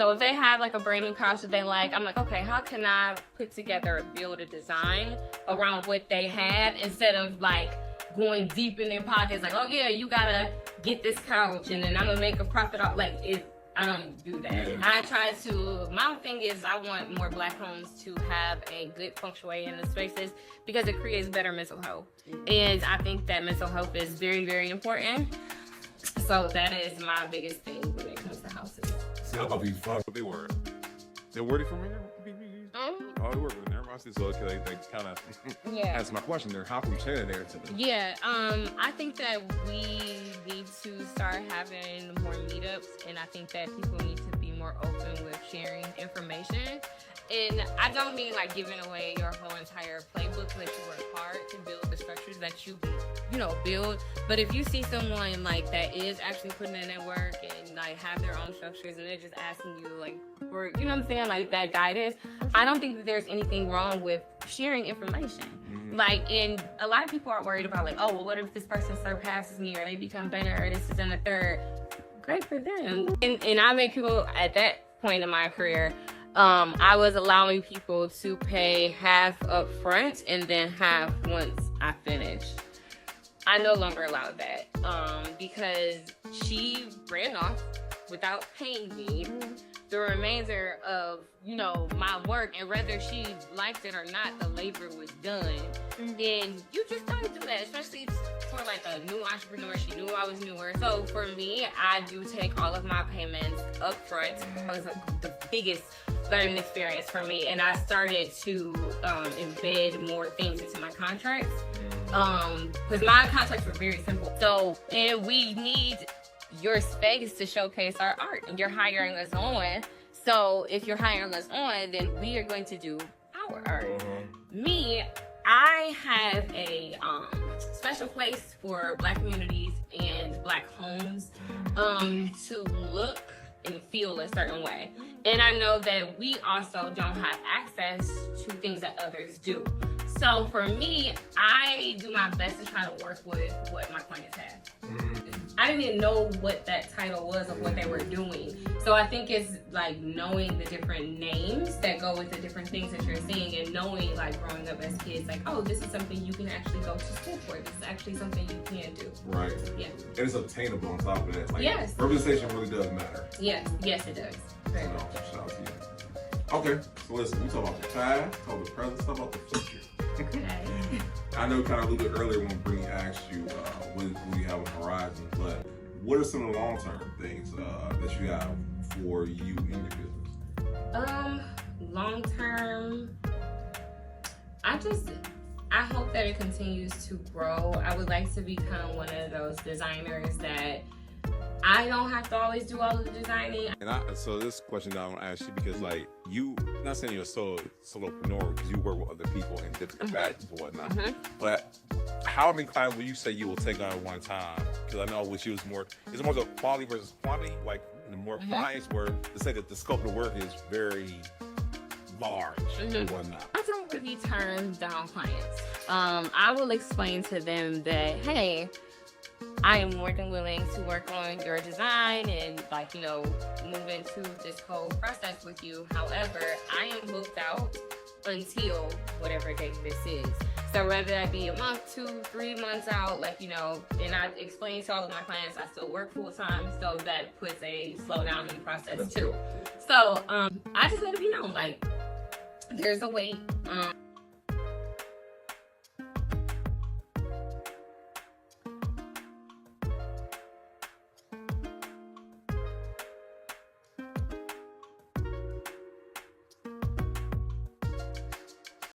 So if they have like a brand new couch that they like, I'm like, okay, how can I put together, build a design around what they had instead of like going deep in their pockets, like, oh yeah, you gotta get this couch and then I'm gonna make a profit off. Like, I don't do that. I try to, my thing is I want more Black homes to have a good feng shui in the spaces because it creates better mental health. And I think that mental health is very, very important. So that is my biggest thing when it comes to houses. I'll be fucked. They were. They're worthy for me. Oh, they were with them. I see. So they kind of answer my question there. How can we share that narrative? Yeah, I think that we need to start having more meetups, and I think that people need to be more open with sharing information. And I don't mean like giving away your whole entire playbook that you work hard to build the structures that you build. But if you see someone like that is actually putting in their work and like have their own structures and they're just asking you like for, you know what I'm saying, like that guidance, I don't think that there's anything wrong with sharing information. Like, and a lot of people are worried about like, oh, well, what if this person surpasses me or they become better or this is in the third? Great for them. And I make people at that point in my career, I was allowing people to pay half up front and then half once I finished. I no longer allow that because she ran off without paying me the remainder of, you know, my work, and whether she liked it or not, the labor was done. And you just don't do that, especially for like a new entrepreneur. She knew I was newer. So for me, I do take all of my payments up front. It was the biggest learning experience for me, and I started to embed more things into my contracts because my contracts were very simple. So, and we need your space to showcase our art, and you're hiring us on. So if you're hiring us on, then we are going to do our art. Me, I have a special place for Black communities and Black homes to look and feel a certain way. And I know that we also don't have access to things that others do. So for me, I do my best to try to work with what my clients have. I didn't even know what that title was of what they were doing. So I think it's like knowing the different names that go with the different things that you're seeing, and knowing like growing up as kids, like, oh, this is something you can actually go to school for. This is actually something you can do. Right. Yeah. And it's obtainable on top of that. Like, yes. Representation really does matter. Yes. Yes, it does. Very much. Shout out to you. Okay, so listen, we talk about the past, talk about the present, talk about the future. Okay. I know kind of alluded earlier when Brittany asked you what you have on the horizon, but what are some of the long-term things that you have for you in your business? Long-term, I hope that it continues to grow. I would like to become one of those designers that I don't have to always do all of the designing. And so this question I want to ask you, because like you, not saying you're a solopreneur because you work with other people in different capacities and whatnot, but how many clients would you say you will take on at one time? Because I know with you is more the quality versus quantity. Like the more clients were, to say that the scope of the work is very large and whatnot. I don't really turn down clients. I will explain to them that, hey, I am more than willing to work on your design and like, you know, move into this whole process with you. However, I am booked out until whatever date this is. So whether that be a month, 2, 3 months out, like, you know, and I explain to all of my clients I still work full time, so that puts a slowdown in the process too. So I just let it be known, like, there's a wait.